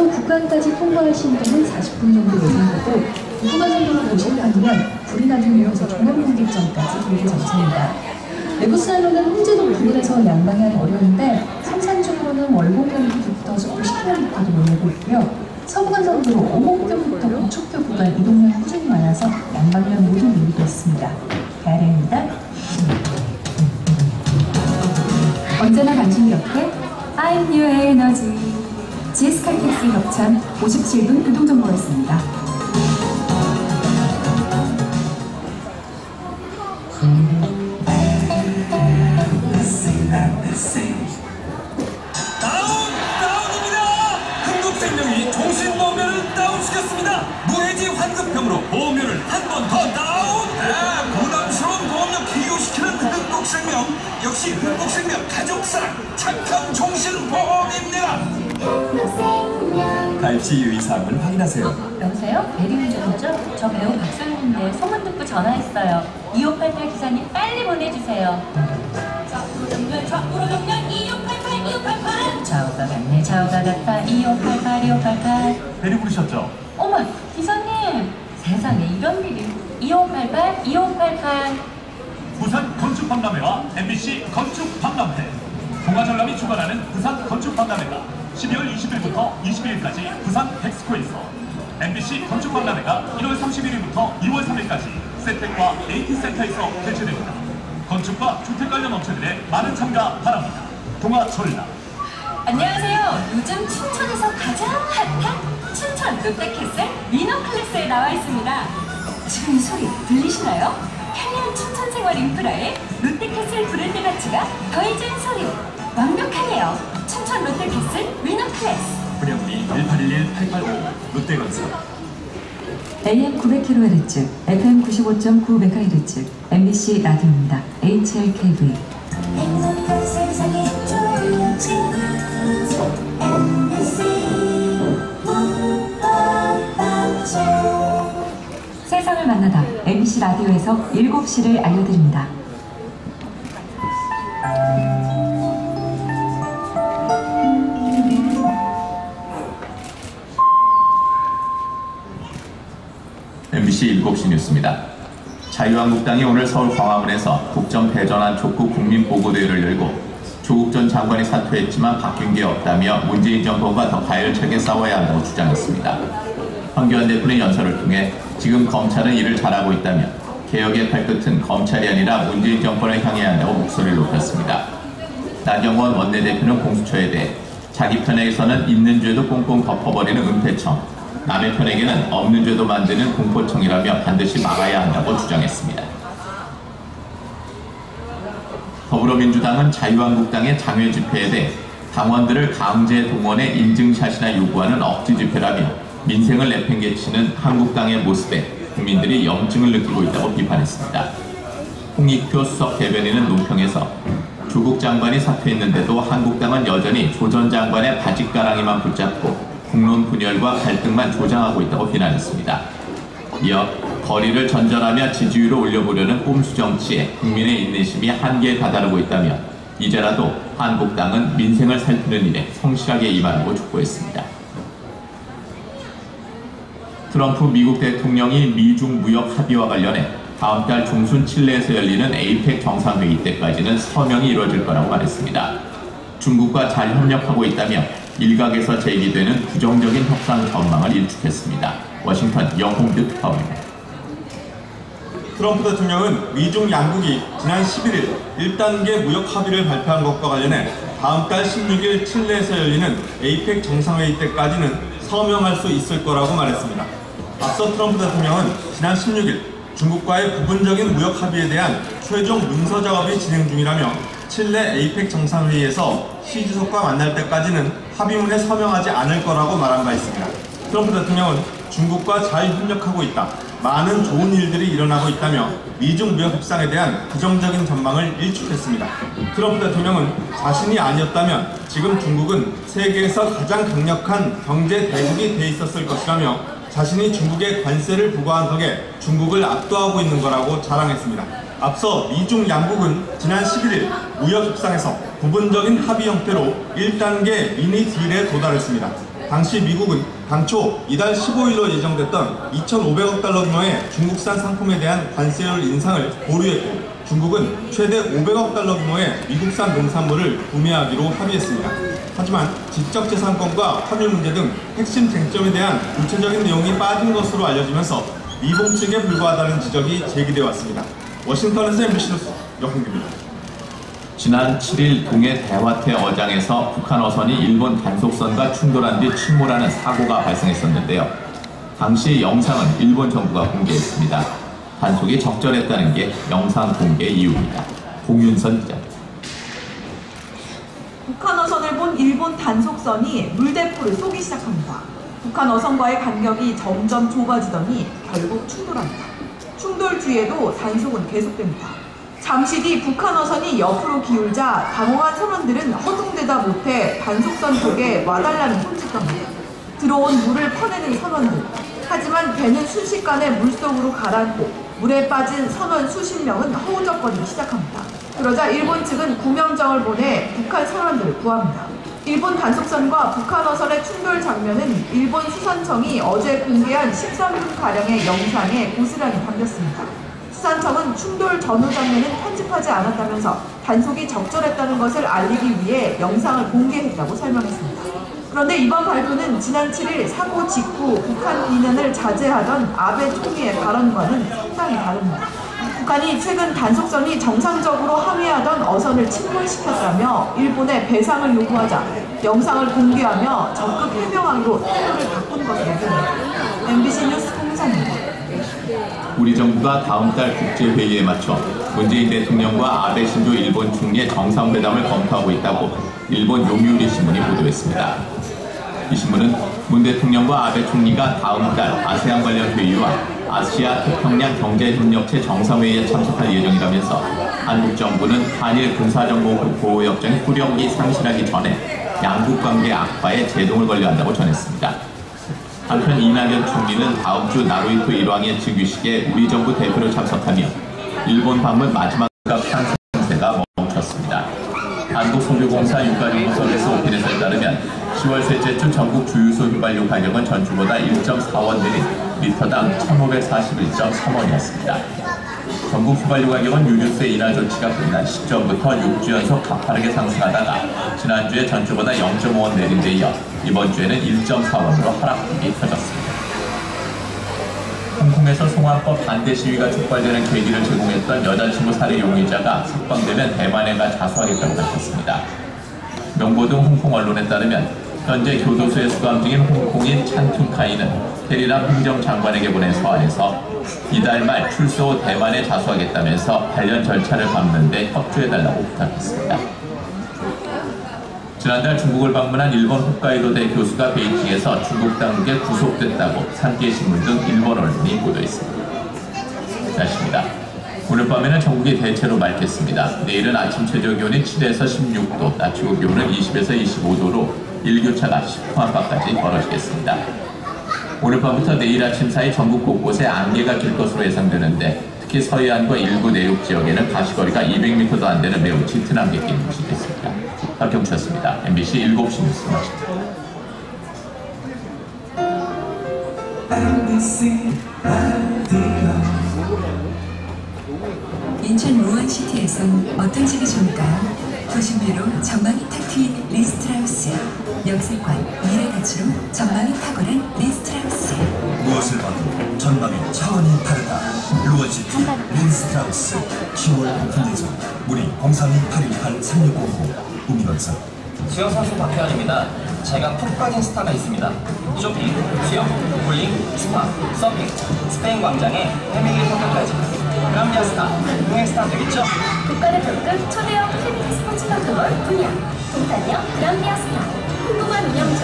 적어도 북한까지 통과할 시간은 40분 정도 예상되고 북한선도로 도착하면 불이 나는 곳에서 종합용객전까지 길게 전차입니다. 내부산로는 홍제동 부근에서 양방향이 어려운데 성산 쪽으로는 월곡역부터 90km도 몰리고 있고요. 서부간선도로 오목교부터 고척교 구간 이동량이 꾸준히 많아서 양방향 모두 밀리고 있습니다. 가야입니다. 언제나 당신 곁에 I'm Your Energy. GS칼텍스 협찬 57분 교통정보였습니다. 다운입니다. 한국생명이 종신보험료를 다운시켰습니다. 무해지 환급형으로 보험료를 한 번 더 다운. 부담스러운 보험료 기여시키는 한국생명. 역시 한국생명 가족사랑 착한 종신보험입니다. 가입 시 유의사항을 확인하세요. 여보세요? 대리운전이죠? 저 배우 박소연인데 소문 듣고 전화했어요. 2588 기사님 빨리 보내주세요. 좌우로 정면 2588 좌우가 같네 좌우가 같다 2588 대리 부르셨죠? 어머 기사님 세상에 이런 일이 2588 부산 건축박람회와 MBC 건축박람회 동아전람이 주관하는 부산 건축박람회가 12월 20일부터 22일까지 부산 엑스코에서 MBC 건축박람회가 1월 31일부터 2월 3일까지 세텍과 AT센터에서 개최됩니다. 건축과 주택 관련 업체들의 많은 참가 바랍니다. 동아전람. 안녕하세요. 요즘 춘천에서 가장 핫한 춘천 롯데캐슬 위너클래스에 나와 있습니다. 지금 이 소리 들리시나요? 편리한 춘천 생활 인프라에 롯데캐슬 브랜드 가치가 더해진 소리. 완벽하네요. 춘천 롯데캐슬 위너클래스. 분양문의 1811-885 롯데건설. AM 900kHz, FM 95.9MHz, MBC 라디오입니다. HLKV. 세상을 만나다 MBC 라디오에서 7시를 알려드립니다. MBC 7시 뉴스입니다. 자유한국당이 오늘 서울 광화문에서 국정 대전환 촉구 국민보고대회를 열고 조국 전 장관이 사퇴했지만 바뀐 게 없다며 문재인 정권과 더 가열차게 싸워야 한다고 주장했습니다. 황교안 대표는 연설을 통해 지금 검찰은 일을 잘하고 있다며 개혁의 발끝은 검찰이 아니라 문재인 정권을 향해야 한다고 목소리를 높였습니다. 나경원 원내대표는 공수처에 대해 자기 편에서는 있는 죄도 꽁꽁 덮어버리는 은폐청, 남의 편에게는 없는 죄도 만드는 공포청이라며 반드시 막아야 한다고 주장했습니다. 더불어민주당은 자유한국당의 장외 집회에 대해 당원들을 강제 동원해 인증샷이나 요구하는 억지 집회라며 민생을 내팽개치는 한국당의 모습에 국민들이 염증을 느끼고 있다고 비판했습니다. 홍익표 수석 대변인은 논평에서 조국 장관이 사퇴했는데도 한국당은 여전히 조 전 장관의 바짓가랑이만 붙잡고 국론 분열과 갈등만 조장하고 있다고 비난했습니다. 이어 거리를 전전하며 지지율을 올려보려는 꼼수 정치에 국민의 인내심이 한계에 다다르고 있다며 이제라도 한국당은 민생을 살피는 일에 성실하게 임하라고 촉구했습니다. 트럼프 미국 대통령이 미중 무역 합의와 관련해 다음 달 중순 칠레에서 열리는 에이펙 정상회의 때까지는 서명이 이루어질 거라고 말했습니다. 중국과 잘 협력하고 있다며 일각에서 제기되는 부정적인 협상 전망을 일축했습니다. 워싱턴 영홍규 특파원입니다. 트럼프 대통령은 미중 양국이 지난 11일 1단계 무역 합의를 발표한 것과 관련해 다음 달 16일 칠레에서 열리는 에이펙 정상회의 때까지는 서명할 수 있을 거라고 말했습니다. 앞서 트럼프 대통령은 지난 16일 중국과의 부분적인 무역 합의에 대한 최종 문서 작업이 진행 중이라며 칠레 에이펙 정상회의에서 시 주석과 만날 때까지는 합의문에 서명하지 않을 거라고 말한 바 있습니다. 트럼프 대통령은 중국과 잘 협력하고 있다, 많은 좋은 일들이 일어나고 있다며 미중 무역 협상에 대한 부정적인 전망을 일축했습니다. 트럼프 대통령은 자신이 아니었다면 지금 중국은 세계에서 가장 강력한 경제 대국이 돼 있었을 것이라며 자신이 중국에 관세를 부과한 덕에 중국을 압도하고 있는 거라고 자랑했습니다. 앞서 미중 양국은 지난 11일 무역 협상에서 부분적인 합의 형태로 1단계 미니 딜에 도달했습니다. 당시 미국은 당초 이달 15일로 예정됐던 2,500억 달러 규모의 중국산 상품에 대한 관세율 인상을 보류했고, 중국은 최대 500억 달러 규모의 미국산 농산물을 구매하기로 합의했습니다. 하지만 지적재산권과 환율 문제 등 핵심 쟁점에 대한 구체적인 내용이 빠진 것으로 알려지면서 미봉책에 불과하다는 지적이 제기되어 왔습니다. 워싱턴에서 MBC 뉴스 여홍규입니다. 지난 7일 동해 대화태 어장에서 북한 어선이 일본 단속선과 충돌한 뒤 침몰하는 사고가 발생했었는데요. 당시 영상은 일본 정부가 공개했습니다. 단속이 적절했다는 게 영상 공개 이유입니다. 공윤선 기자입니다. 북한 어선을 본 일본 단속선이 물대포를 쏘기 시작합니다. 북한 어선과의 간격이 점점 좁아지더니 결국 충돌합니다. 충돌 뒤에도 단속은 계속됩니다. 잠시 뒤 북한 어선이 옆으로 기울자 당황한 선원들은 허둥대다 못해 단속선 쪽에 와달라는 손짓을 합니다. 들어온 물을 퍼내는 선원들. 하지만 배는 순식간에 물속으로 가라앉고 물에 빠진 선원 수십 명은 허우적거리기 시작합니다. 그러자 일본 측은 구명정을 보내 북한 선원들을 구합니다. 일본 단속선과 북한 어선의 충돌 장면은 일본 수산청이 어제 공개한 13분가량의 영상에 고스란히 담겼습니다. 수산청은 충돌 전후 장면은 편집하지 않았다면서 단속이 적절했다는 것을 알리기 위해 영상을 공개했다고 설명했습니다. 그런데 이번 발표는 지난 7일 사고 직후 북한 비난을 자제하던 아베 총리의 발언과는 상당히 다릅니다. 북한이 최근 단속선이 정상적으로 항해하던 어선을 침몰시켰다며 일본에 배상을 요구하자 영상을 공개하며 적극 해명하기로 태도를 바꾼 것으로 보입니다. MBC 뉴스 홍상입니다. 우리 정부가 다음 달 국제회의에 맞춰 문재인 대통령과 아베 신조 일본 총리의 정상회담을 검토하고 있다고 일본 요미우리 신문이 보도했습니다. 이 신문은 문 대통령과 아베 총리가 다음 달 아세안 관련 회의와 아시아 태평양 경제협력체 정상회의에 참석할 예정이라면서 한국 정부는 한일 군사정보 보호협정의 후력이 상실하기 전에 양국 관계 악화에 제동을 걸려 한다고 전했습니다. 한편 이낙연 총리는 다음 주 나루히토 일왕의 즉위식에 우리 정부 대표로 참석하며 일본 방문 마지막 상승세가 멈췄습니다. 한국석유공사 유가정보 서비스 오피넷에 따르면 10월 셋째 주 전국 주유소 휘발유 가격은 전주보다 1.4원 내린 리터당 1,541.3원이었습니다. 전국 휘발유 가격은 유류세 인하 조치가 끝난 시점부터 6주 연속 가파르게 상승하다가 지난주에 전주보다 0.5원 내린 데 이어 이번 주에는 1.4원으로 하락폭이 펴졌습니다. 홍콩에서 송환법 반대 시위가 촉발되는 계기를 제공했던 여자친구 살해 용의자가 석방되면 대만에 가 자수하겠다고 밝혔습니다. 명보 등 홍콩 언론에 따르면 현재 교도소에 수감 중인 홍콩인 찬퉁카이는 테리람 행정장관에게 보낸 서한에서 이달 말 출소 후 대만에 자수하겠다면서 관련 절차를 밟는 데 협조해달라고 부탁했습니다. 지난달 중국을 방문한 일본 홋카이도대 교수가 베이징에서 중국 당국에 구속됐다고 산케이신문 등 일본 언론이 보도했습니다. 날씨입니다. 오늘 밤에는 전국이 대체로 맑겠습니다. 내일은 아침 최저기온이 7에서 16도, 낮 최고 기온은 20에서 25도로 일교차가 10도 안팎까지 벌어지겠습니다. 오늘 밤부터 내일 아침 사이 전국 곳곳에 안개가 낄 것으로 예상되는데 특히 서해안과 일부 내륙 지역에는 가시거리가 200m도 안 되는 매우 짙은 안개 끼는 곳이 있겠습니다. 박경주였습니다. MBC 7시 뉴스 마칩니다. 인천 무안시티에서 어떤 집이 좋을까요? 도심뷰로 전망이 탁 트인 리스트라우스, 역세권, 미래 가치로 전망이 탁월한 리스트라우스. 무엇을 봐도 전망의 차원이 다르다. 루어시티 리스트라우스 10월 오픈 예정. 문의 032-818-3655 우민원선. 수영 선수 박혜원입니다. 제가 푹 빠진 스타가 있습니다. 쇼핑, 수영, 볼링, 스파, 서핑, 스페인 광장에 해밍리 포토까지. 그람비아 스타, 흥행 스타 되겠죠? 국가대표급 초대형 패밀리 스포츠파크몰 분야 동탄역 그람비아 스타, 궁금한 운영주